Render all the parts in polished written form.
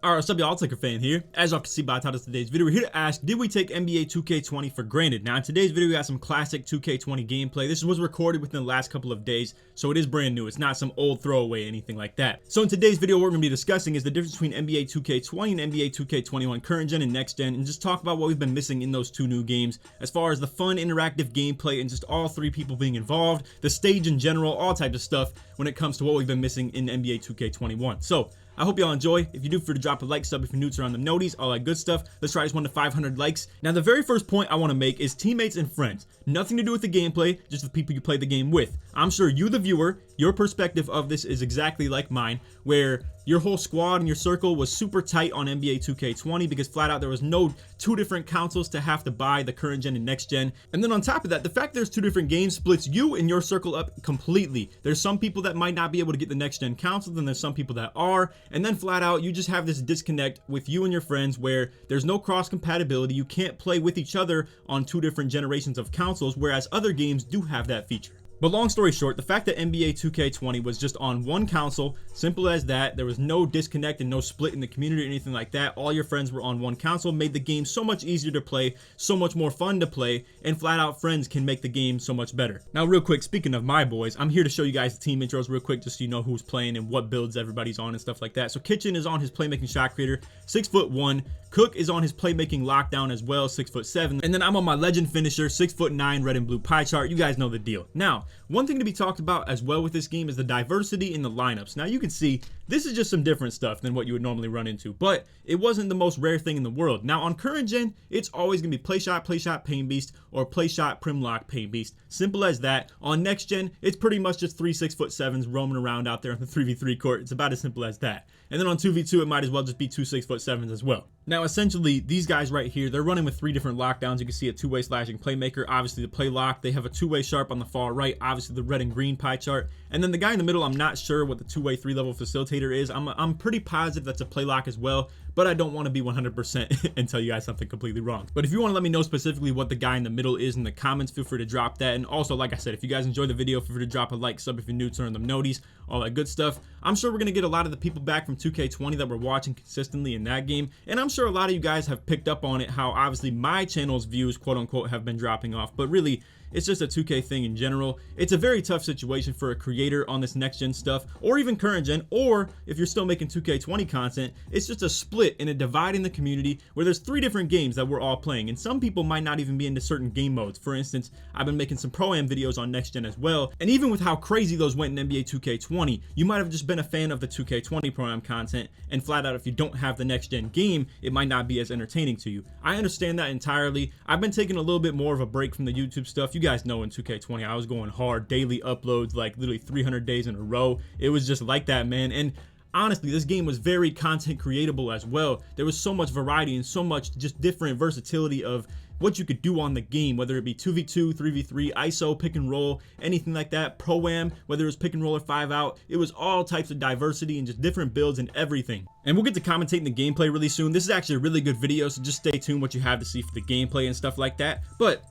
Alright, what's up y'all, it's LakerFan here. As y'all can see by the title of today's video, we're here to ask, did we take NBA 2K20 for granted? Now in today's video, we got some classic 2K20 gameplay. This was recorded within the last couple of days, so it is brand new. It's not some old throwaway, anything like that. So in today's video, what we're going to be discussing is the difference between NBA 2K20 and NBA 2K21 current gen and next gen, and just talk about what we've been missing in those two new games, as far as the fun, interactive gameplay, and just all three people being involved, the stage in general, all types of stuff when it comes to what we've been missing in NBA 2K21. So I hope y'all enjoy. If you do, feel free to drop a like, sub if you're new to around the noties, all that good stuff. Let's try this one to 500 likes. Now, the very first point I want to make is teammates and friends. Nothing to do with the gameplay, just the people you play the game with. I'm sure you, the viewer, your perspective of this is exactly like mine, where your whole squad and your circle was super tight on NBA 2K20 because flat out there was no two different consoles to have to buy, the current gen and next gen. And then on top of that, the fact there's two different games splits you and your circle up completely. There's some people that might not be able to get the next gen console, then there's some people that are, and then flat out you just have this disconnect with you and your friends where there's no cross compatibility. You can't play with each other on two different generations of consoles, whereas other games do have that feature. But long story short, the fact that NBA 2K20 was just on one console, simple as that, there was no disconnect and no split in the community or anything like that. All your friends were on one console, made the game so much easier to play, so much more fun to play, and flat out friends can make the game so much better. Now real quick, speaking of my boys, I'm here to show you guys the team intros real quick just so you know who's playing and what builds everybody's on and stuff like that. So Kitchen is on his playmaking shot creator, 6'1". Cook is on his playmaking lockdown as well, 6'7", and then I'm on my legend finisher, 6'9", red and blue pie chart. You guys know the deal. Now, one thing to be talked about as well with this game is the diversity in the lineups. Now you can see this is just some different stuff than what you would normally run into, but it wasn't the most rare thing in the world. Now on current gen, it's always gonna be play shot, pain beast, or play shot, prim lock, pain beast. Simple as that. On next gen, it's pretty much just three 6'7" roaming around out there on the 3v3 court. It's about as simple as that. And then on 2v2, it might as well just be two 6'7" as well. Now essentially these guys right here, they're running with three different lockdowns. You can see a two-way slashing playmaker, obviously the play lock. They have a two-way sharp on the far right, obviously the red and green pie chart, and then the guy in the middle, I'm not sure what the two-way 3-level facilitator is. I'm pretty positive that's a play lock as well, but I don't want to be 100% and tell you guys something completely wrong. But if you want to let me know specifically what the guy in the middle is in the comments, feel free to drop that. And also, like I said, if you guys enjoyed the video, feel free to drop a like, sub if you're new, turn them noties, all that good stuff. I'm sure we're going to get a lot of the people back from 2K20 that were watching consistently in that game, and I'm sure a lot of you guys have picked up on it, how obviously my channel's views, quote unquote, have been dropping off, but really it's just a 2K thing in general. It's a very tough situation for a creator on this next gen stuff, or even current gen, or if you're still making 2K20 content, it's just a split and a divide in the community where there's three different games that we're all playing, and some people might not even be into certain game modes. For instance, I've been making some Pro-Am videos on next gen as well, and even with how crazy those went in NBA 2K20, you might have just been a fan of the 2K20 Pro-Am content, and flat out if you don't have the next gen game, it might not be as entertaining to you. I understand that entirely. I've been taking a little bit more of a break from the YouTube stuff. You guys know in 2K20 I was going hard, daily uploads, like literally 300 days in a row. It was just like that, man. And honestly, this game was very content creatable as well. There was so much variety and so much just different versatility of what you could do on the game, whether it be 2v2, 3v3, ISO, pick and roll, anything like that, Pro-Am, whether it was pick and roll or 5 out. It was all types of diversity and just different builds and everything. And we'll get to commentating the gameplay really soon. This is actually a really good video, so just stay tuned what you have to see for the gameplay and stuff like that. But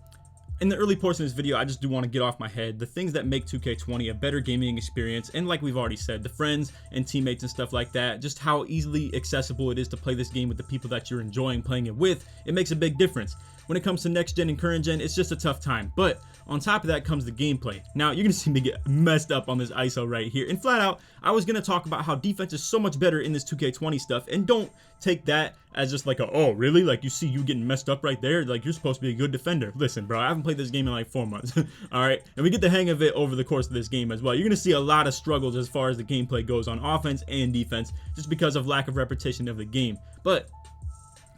in the early portion of this video, I just do want to get off my head the things that make 2K20 a better gaming experience, and like we've already said, the friends and teammates and stuff like that, just how easily accessible it is to play this game with the people that you're enjoying playing it with. It makes a big difference. When it comes to next gen and current gen, it's just a tough time. But on top of that comes the gameplay. Now you're gonna see me get messed up on this ISO right here, and flat out I was gonna talk about how defense is so much better in this 2K20 stuff, and don't take that as just like a, oh really, like you see you getting messed up right there, like you're supposed to be a good defender. Listen bro, I haven't played this game in like 4 months. All right, and we get the hang of it over the course of this game as well. You're gonna see a lot of struggles as far as the gameplay goes on offense and defense, just because of lack of repetition of the game. But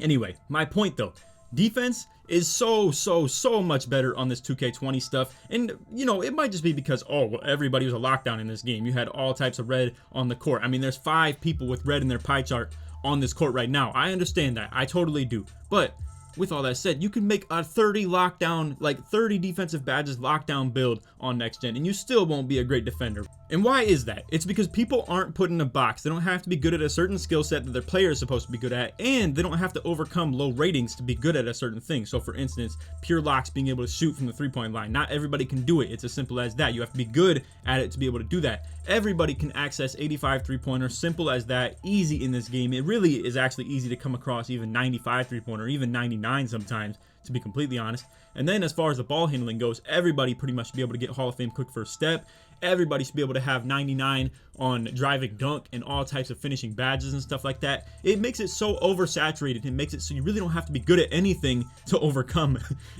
anyway, my point though, defense is so much better on this 2K20 stuff. And you know, it might just be because, oh well, everybody was a lockdown in this game. You had all types of red on the court. I mean, there's 5 people with red in their pie chart on this court right now. I understand that, I totally do. But with all that said, you can make a 30 lockdown, like 30 defensive badges lockdown build on next gen, and you still won't be a great defender. And why is that? It's because people aren't put in a box. They don't have to be good at a certain skill set that their player is supposed to be good at, and they don't have to overcome low ratings to be good at a certain thing. So for instance, pure locks, being able to shoot from the 3-point line. Not everybody can do it. It's as simple as that. You have to be good at it to be able to do that. Everybody can access 85 3-pointer, simple as that, easy in this game. It really is actually easy to come across even 95 3-pointer, even 99 sometimes, to be completely honest. And then as far as the ball handling goes, everybody pretty much should be able to get Hall of Fame quick first step. Everybody should be able to have 99 on driving dunk and all types of finishing badges and stuff like that. It makes it so oversaturated. It makes it so you really don't have to be good at anything to overcome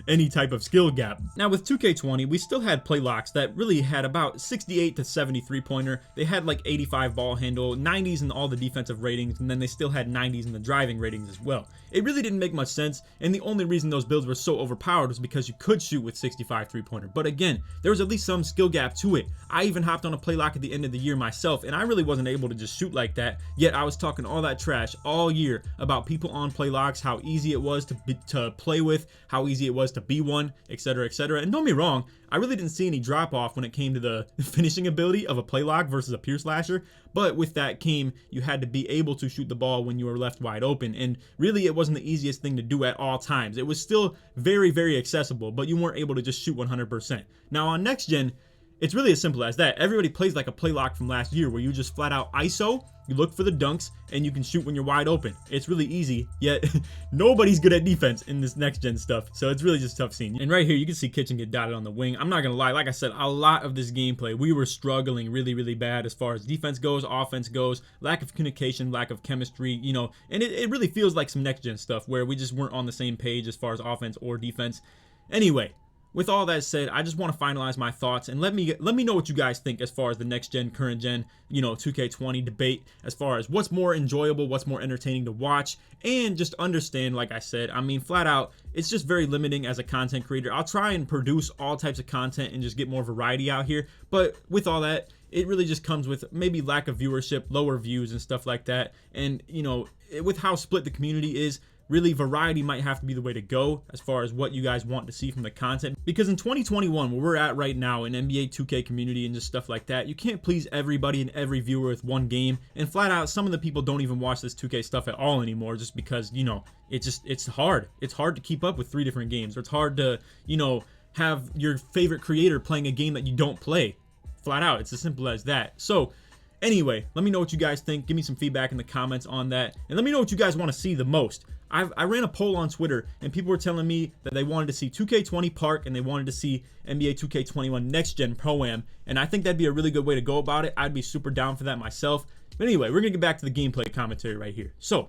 any type of skill gap. Now with 2K20, we still had play locks that really had about 68 to 73 pointer. They had like 85 ball handle, 90s in all the defensive ratings, and then they still had 90s in the driving ratings as well. It really didn't make much sense, and the only reason those builds were so overpowered was because you could shoot with 65 3-pointer. But again, there was at least some skill gap to it. I even hopped on a play lock at the end of the year myself, and I really wasn't able to just shoot like that, yet I was talking all that trash all year about people on play locks, how easy it was to play with, how easy it was to be one, etc, etc. And don't be wrong, I really didn't see any drop off when it came to the finishing ability of a play lock versus a pure slasher, but with that came, you had to be able to shoot the ball when you were left wide open, and really it wasn't the easiest thing to do at all times. It was still very, very accessible, but you weren't able to just shoot 100%. Now on next gen, it's really as simple as that. Everybody plays like a play lock from last year where you just flat out ISO, you look for the dunks, and you can shoot when you're wide open. It's really easy, yet nobody's good at defense in this next gen stuff, so it's really just tough scene. And right here, you can see Kitchen get dotted on the wing. I'm not gonna lie, like I said, a lot of this gameplay, we were struggling really, really bad as far as defense goes, offense goes, lack of communication, lack of chemistry, you know, and it really feels like some next gen stuff where we just weren't on the same page as far as offense or defense. Anyway, with all that said, I just want to finalize my thoughts and let me know what you guys think as far as the next gen, current gen, you know, 2K20 debate, as far as what's more enjoyable, what's more entertaining to watch, and just understand, like I said, I mean, flat out, it's just very limiting as a content creator. I'll try and produce all types of content and just get more variety out here, but with all that, it really just comes with maybe lack of viewership, lower views and stuff like that. And, you know, with how split the community is, really variety might have to be the way to go as far as what you guys want to see from the content, because in 2021 where we're at right now in NBA 2K community and just stuff like that, you can't please everybody and every viewer with one game, and flat out some of the people don't even watch this 2K stuff at all anymore, just because, you know, it's hard to keep up with 3 different games, or it's hard to, you know, have your favorite creator playing a game that you don't play. Flat out, it's as simple as that. So anyway, let me know what you guys think. Give me some feedback in the comments on that, and let me know what you guys want to see the most. I ran a poll on Twitter, and people were telling me that they wanted to see 2K20 Park, and they wanted to see NBA 2K21 Next Gen Pro-Am, and I think that'd be a really good way to go about it. I'd be super down for that myself. But anyway, we're gonna get back to the gameplay commentary right here. So,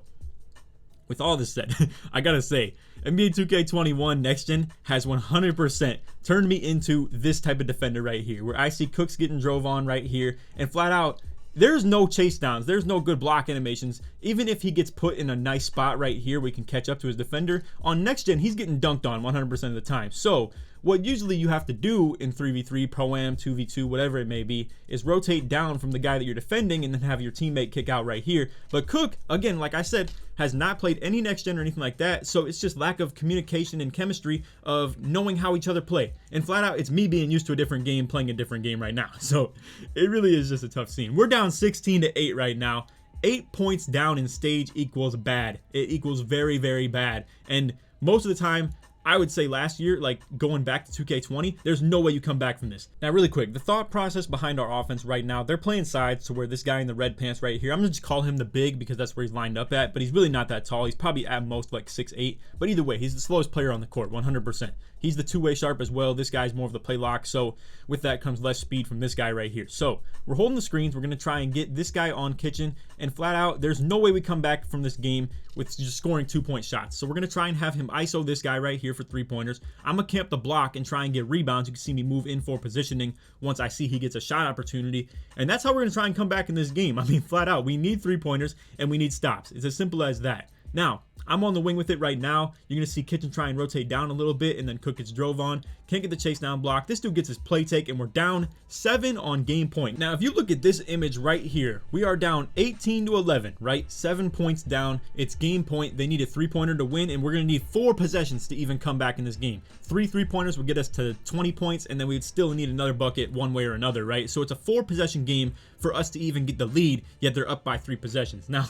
with all this said, I gotta say, NBA 2K21 Next Gen has 100% turned me into this type of defender right here, where I see Cooks getting drove on right here, and flat out, there's no chase downs, there's no good block animations. Even if he gets put in a nice spot right here where he can catch up to his defender, on next gen he's getting dunked on 100% of the time. So what usually you have to do in 3v3, Pro-Am, 2v2, whatever it may be, is rotate down from the guy that you're defending and then have your teammate kick out right here. But Cook, again, like I said, has not played any next gen or anything like that, so it's just lack of communication and chemistry of knowing how each other play. And flat out, it's me being used to a different game, playing a different game right now. So it really is just a tough scene. We're down 16-8 right now. 8 points down in stage equals bad. It equals very, very bad. And most of the time, I would say last year, like going back to 2K20, there's no way you come back from this. Now, really quick, the thought process behind our offense right now, they're playing sides to where this guy in the red pants right here, I'm gonna just call him the big because that's where he's lined up at, but he's really not that tall. He's probably at most like 6'8", but either way, he's the slowest player on the court, 100%. He's the two-way sharp as well. This guy's more of the play lock, so with that comes less speed from this guy right here. So we're holding the screens. We're gonna try and get this guy on Kitchen, and flat out, there's no way we come back from this game with just scoring 2-point shots. So we're gonna try and have him ISO this guy right here for 3-pointers. I'm gonna camp the block and try and get rebounds. You can see me move in for positioning once I see he gets a shot opportunity, and that's how we're gonna try and come back in this game. I mean, flat out, we need 3-pointers and we need stops. It's as simple as that. Now, I'm on the wing with it right now. You're going to see Kitchen try and rotate down a little bit, and then Cook gets drove on. Can't get the chase down block. This dude gets his play take, and we're down 7 on game point. Now, if you look at this image right here, we are down 18 to 11, right? 7 points down. It's game point. They need a 3-pointer to win, and we're going to need 4 possessions to even come back in this game. 3 3-pointers would get us to 20 points, and then we'd still need another bucket one way or another, right? So it's a 4-possession game for us to even get the lead, yet they're up by 3 possessions. Now,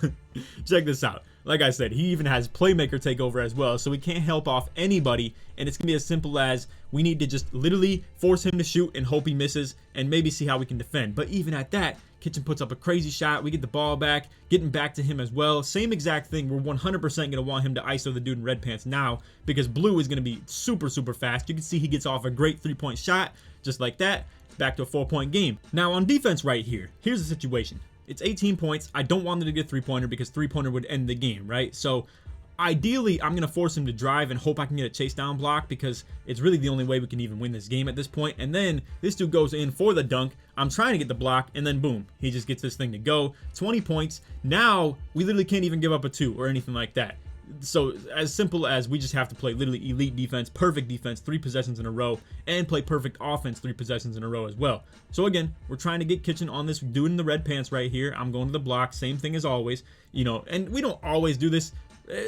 check this out. Like I said, he even has playmaker takeover as well, so we can't help off anybody, and it's going to be as simple as we need to just literally force him to shoot and hope he misses, and maybe see how we can defend. But even at that, Kitchen puts up a crazy shot. We get the ball back, getting back to him as well. Same exact thing. We're 100% going to want him to ISO the dude in red pants now, because Blue is going to be super, super fast. You can see he gets off a great 3-point shot, just like that. Back to a 4-point game. Now on defense right here, here's the situation. It's 18 points. I don't want them to get a 3-pointer because 3-pointer would end the game, right? So ideally, I'm going to force him to drive and hope I can get a chase down block, because it's really the only way we can even win this game at this point. And then this dude goes in for the dunk. I'm trying to get the block, and then boom, he just gets this thing to go. 20 points. Now we literally can't even give up a 2 or anything like that. So as simple as we just have to play literally elite defense, perfect defense, 3 possessions in a row, and play perfect offense 3 possessions in a row as well. So again, we're trying to get Kitchen on this dude in the red pants right here. I'm going to the block, same thing as always, you know, and we don't always do this.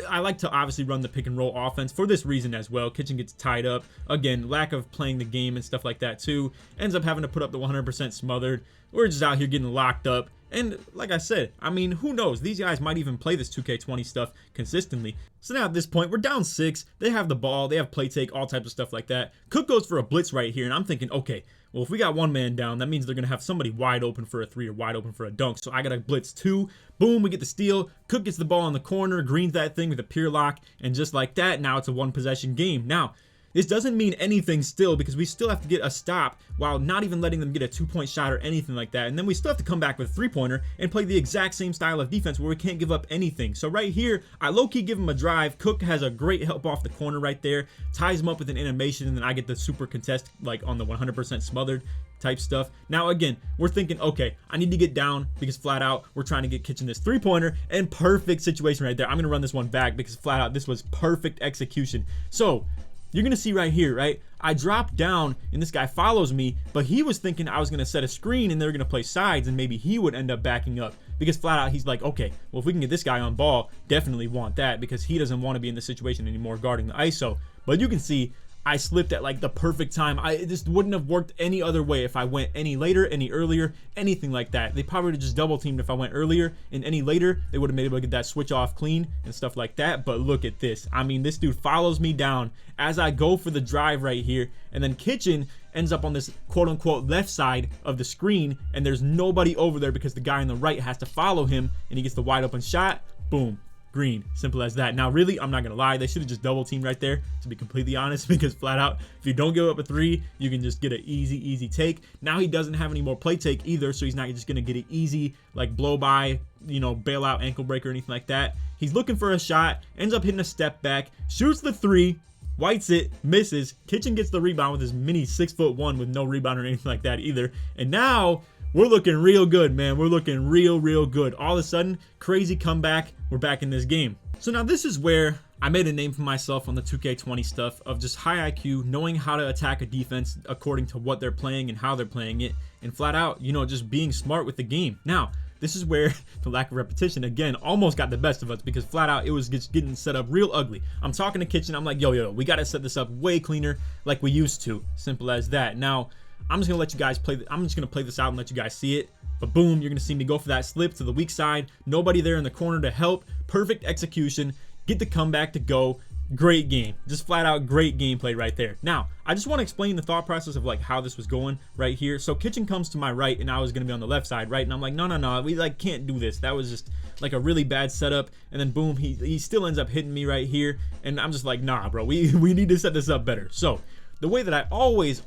I like to obviously run the pick and roll offense for this reason as well. Kitchen gets tied up. Again, lack of playing the game and stuff like that too. Ends up having to put up the 100% smothered. We're just out here getting locked up. And like I said, I mean, who knows? These guys might even play this 2K20 stuff consistently. So now at this point, we're down 6. They have the ball. They have play take, all types of stuff like that. Cook goes for a blitz right here, and I'm thinking, okay, well, if we got one man down, that means they're going to have somebody wide open for a 3 or wide open for a dunk. So I got to blitz 2. Boom, we get the steal. Cook gets the ball in the corner, greens that thing with a pure lock, and just like that, now it's a 1-possession game. Now, this doesn't mean anything still, because we still have to get a stop while not even letting them get a 2-point shot or anything like that. And then we still have to come back with a 3-pointer and play the exact same style of defense where we can't give up anything. So right here, I low-key give him a drive. Cook has a great help off the corner right there, ties him up with an animation, and then I get the super contest like on the 100% smothered type stuff. Now again, we're thinking, okay, I need to get down, because flat out we're trying to get Kitchen this 3-pointer, and perfect situation right there. I'm gonna run this one back because flat out this was perfect execution. So you're going to see right here, right? I drop down and this guy follows me, but he was thinking I was going to set a screen and they're going to play sides, and maybe he would end up backing up, because flat out he's like, okay, well, if we can get this guy on ball, definitely want that, because he doesn't want to be in this situation anymore guarding the ISO. But you can see I slipped at like the perfect time. It just wouldn't have worked any other way if I went any later, any earlier, anything like that. They probably would have just double teamed if I went earlier, and any later they would have been able to get that switch off clean and stuff like that. But look at this. I mean, this dude follows me down as I go for the drive right here, and then Kitchen ends up on this quote unquote left side of the screen, and there's nobody over there because the guy on the right has to follow him, and he gets the wide open shot. Boom. Green. Simple as that. Now really, I'm not gonna lie, they should have just double teamed right there, to be completely honest, because flat out, if you don't give up a 3, you can just get an easy take. Now he doesn't have any more play take either, so he's not just gonna get an easy like blow by, you know, bailout ankle break or anything like that. He's looking for a shot, ends up hitting a step back, shoots the 3, whites it, misses. Kitchen gets the rebound with his mini 6'1" with no rebound or anything like that either. And now we're looking real good, man. We're looking real good. All of a sudden, crazy comeback. We're back in this game. So now this is where I made a name for myself on the 2K20 stuff of just high IQ, knowing how to attack a defense according to what they're playing and how they're playing it, and flat out, you know, just being smart with the game. Now, this is where the lack of repetition, again, almost got the best of us, because flat out, it was just getting set up real ugly. I'm talking to Kitchen. I'm like, yo, we got to set this up way cleaner like we used to. Simple as that. Now, I'm just going to let you guys play. I'm just going to play this out and let you guys see it. But boom, you're going to see me go for that slip to the weak side. Nobody there in the corner to help. Perfect execution. Get the comeback to go. Great game. Just flat out great gameplay right there. Now, I just want to explain the thought process of like how this was going right here. So Kitchen comes to my right, and I was going to be on the left side, right? And I'm like, no, we like can't do this. That was just like a really bad setup. And then boom, he still ends up hitting me right here. And I'm just like, nah, bro, we need to set this up better. So the way that I always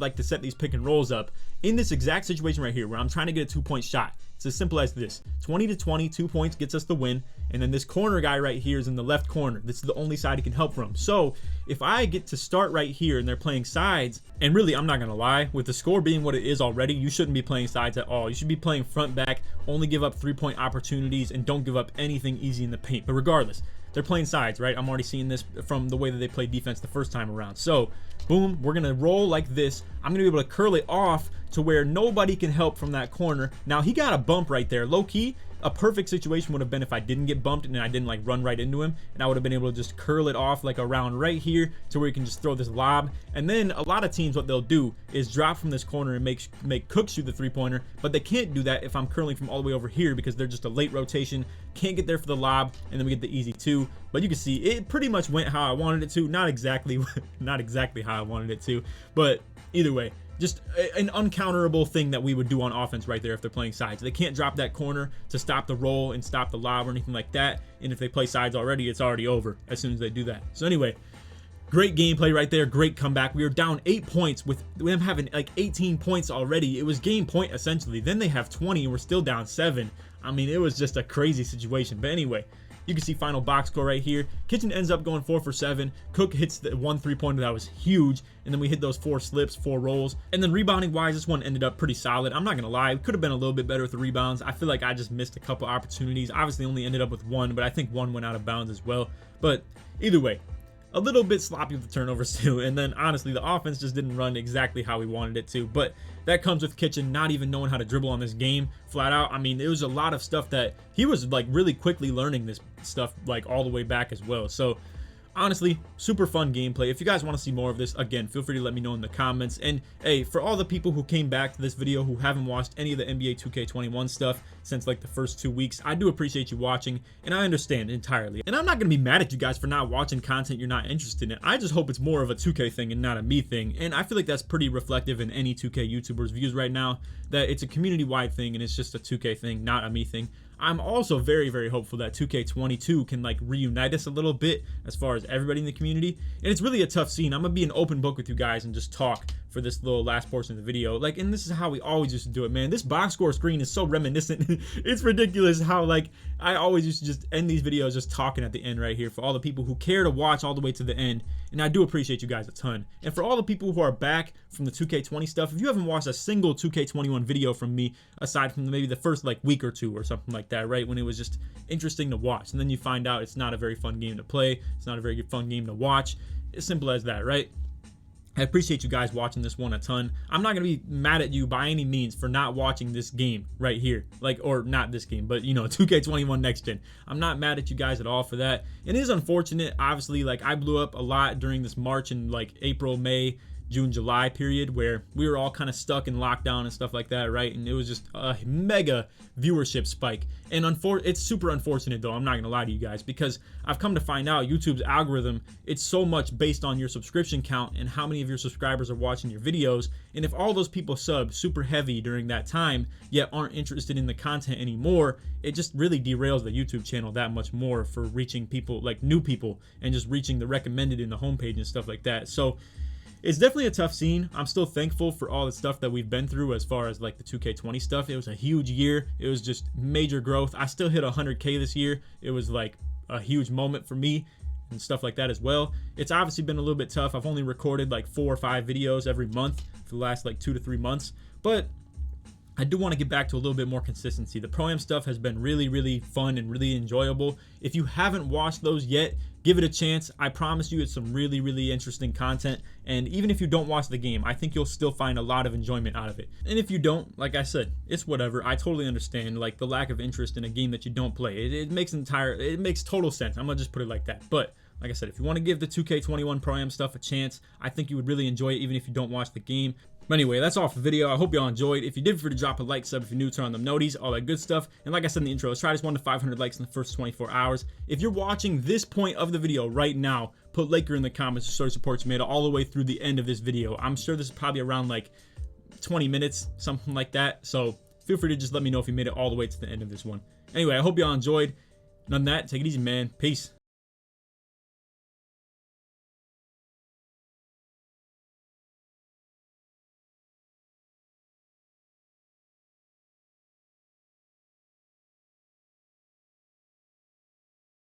like to set these pick and rolls up, in this exact situation right here where I'm trying to get a 2-point shot, it's as simple as this. 20 to 20, 2 points gets us the win, and then this corner guy right here is in the left corner. This is the only side he can help from. So if I get to start right here and they're playing sides, and really, I'm not gonna lie, with the score being what it is already, you shouldn't be playing sides at all. You should be playing front back, only give up 3-point opportunities, and don't give up anything easy in the paint. But regardless, they're playing sides, right? I'm already seeing this from the way that they played defense the first time around. So boom, we're gonna roll like this. I'm gonna be able to curl it off to where nobody can help from that corner. Now he got a bump right there. Low key, a perfect situation would have been if I didn't get bumped and I didn't like run right into him, and I would have been able to just curl it off like around right here to where you can just throw this lob. And then a lot of teams, what they'll do is drop from this corner and make Cook shoot the 3-pointer, but they can't do that if I'm curling from all the way over here because they're just a late rotation, can't get there for the lob, and then we get the easy 2. But you can see it pretty much went how I wanted it to. Not exactly how I wanted it to, but either way, just an uncounterable thing that we would do on offense right there if they're playing sides. They can't drop that corner to stop the roll and stop the lob or anything like that. And if they play sides already, it's already over as soon as they do that. So anyway, great gameplay right there. Great comeback. We were down 8 points with them having like 18 points already. It was game point essentially. Then they have 20 and we're still down 7. I mean, it was just a crazy situation. But anyway, you can see final box score right here. Kitchen ends up going 4 for 7. Cook hits the 1 3-pointer that was huge, and then we hit those 4 slips, 4 rolls. And then rebounding wise, this one ended up pretty solid. I'm not gonna lie, it could have been a little bit better with the rebounds. I feel like I just missed a couple opportunities. Obviously only ended up with 1, but I think 1 went out of bounds as well. But either way, a little bit sloppy with the turnovers too, and then honestly the offense just didn't run exactly how we wanted it to. But that comes with Kitchen not even knowing how to dribble on this game flat out. I mean, it was a lot of stuff that he was like really quickly learning this stuff like all the way back as well. So honestly, super fun gameplay. If you guys want to see more of this, again, feel free to let me know in the comments. And hey, for all the people who came back to this video who haven't watched any of the NBA 2K21 stuff since like the first 2 weeks, I do appreciate you watching, and I understand entirely. And I'm not gonna be mad at you guys for not watching content you're not interested in. I just hope it's more of a 2K thing and not a me thing. And I feel like that's pretty reflective in any 2K YouTubers' views right now, that it's a community-wide thing and it's just a 2K thing, not a me thing. I'm also very, very hopeful that 2K22 can like reunite us a little bit as far as everybody in the community. And it's really a tough scene. I'm gonna be an open book with you guys and just talk for this little last portion of the video. Like, and this is how we always used to do it, man. This box score screen is so reminiscent. It's ridiculous how like I always used to just end these videos just talking at the end right here for all the people who care to watch all the way to the end. And I do appreciate you guys a ton. And for all the people who are back from the 2K20 stuff, if you haven't watched a single 2K21 video from me aside from maybe the first like week or 2 or something like that, right, when it was just interesting to watch, and then you find out it's not a very fun game to play, it's not a very fun game to watch, it's simple as that, right? I appreciate you guys watching this one a ton. I'm not going to be mad at you by any means for not watching this game right here. Like, or not this game, but you know, 2K21 Next Gen. I'm not mad at you guys at all for that. It is unfortunate, obviously, like I blew up a lot during this March and like April, May, June, July period where we were all kind of stuck in lockdown and stuff like that, right? And it was just a mega viewership spike. And it's super unfortunate though, I'm not gonna lie to you guys, because I've come to find out YouTube's algorithm, it's so much based on your subscription count and how many of your subscribers are watching your videos. And if all those people sub super heavy during that time yet aren't interested in the content anymore, it just really derails the YouTube channel that much more for reaching people, like new people, and just reaching the recommended in the homepage and stuff like that. So it's definitely a tough scene. I'm still thankful for all the stuff that we've been through as far as like the 2K20 stuff. It was a huge year. It was just major growth. I still hit 100K this year. It was like a huge moment for me and stuff like that as well. It's obviously been a little bit tough. I've only recorded like 4 or 5 videos every month for the last like 2 to 3 months, but I do want to get back to a little bit more consistency. The Pro-Am stuff has been really, really fun and really enjoyable. If you haven't watched those yet, give it a chance. I promise you it's some really, really interesting content. And even if you don't watch the game, I think you'll still find a lot of enjoyment out of it. And if you don't, like I said, it's whatever. I totally understand like the lack of interest in a game that you don't play. It makes total sense. I'm gonna just put it like that. But like I said, if you want to give the 2K21 Pro-Am stuff a chance, I think you would really enjoy it even if you don't watch the game. But anyway, that's all for the video. I hope y'all enjoyed. If you did, feel free to drop a like, sub if you're new, turn on them noties, all that good stuff. And like I said in the intro, let's try this 1 to 500 likes in the first 24 hours. If you're watching this point of the video right now, put Laker in the comments to show support you made it all the way through the end of this video. I'm sure this is probably around like 20 minutes, something like that. So feel free to just let me know if you made it all the way to the end of this one. Anyway, I hope y'all enjoyed. And on that, take it easy, man. Peace.